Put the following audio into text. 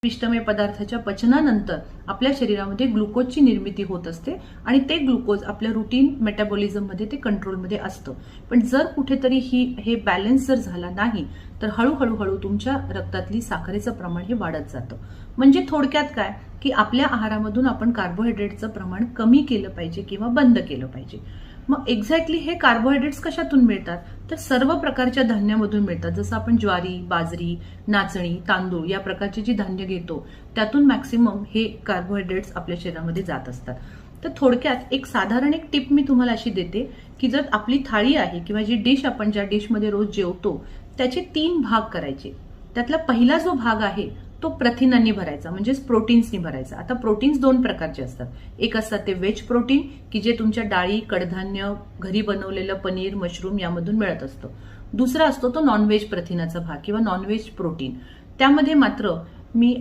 पिष्टमय पदार्थाच्या पचनानंतर आपल्या शरीरामध्ये ग्लुकोजची निर्मिती होत असते आणि ते ग्लुकोज आपल्या रुटीन मेटाबॉलिझममध्ये ते कंट्रोलमध्ये असतं. पण जर कुठेतरी हे बॅलन्स जर झाला नाही तर हळूहळू तुमच्या रक्तातली साखरेचं प्रमाण हे वाढत जातं. म्हणजे थोडक्यात काय की आपल्या आहारामधून आपण कार्बोहायड्रेटचं प्रमाण कमी केलं पाहिजे किंवा बंद केलं पाहिजे. मग एक्झॅक्टली हे कार्बोहायड्रेट्स कशातून मिळतात तर सर्व प्रकारच्या धान्यामधून मिळतात. जसं आपण ज्वारी, बाजरी, नाचणी, तांदूळ या प्रकारची जी धान्य घेतो त्यातून मॅक्सिमम हे कार्बोहायड्रेट्स आपल्या शरीरामध्ये जात असतात. तर थोडक्यात एक साधारण एक टिप मी तुम्हाला अशी देते की जर आपली थाळी आहे किंवा जी डिश आपण ज्या डिशमध्ये रोज जेवतो त्याचे 3 भाग करायचे. त्यातला पहिला जो भाग आहे तो प्रथिनांनी भरायचा म्हणजेच प्रोटीन्सनी भरायचा. आता प्रोटीन्स 2 प्रकारचे असतात. एक असतात ते वेज प्रोटीन की जे तुमच्या डाळी, कडधान्य, घरी बनवलेलं पनीर, मशरूम यामधून मिळत असतं. दुसरा असतो तो नॉनव्हेज प्रथिनाचा भाग किंवा नॉनव्हेज प्रोटीन. त्यामध्ये मात्र मी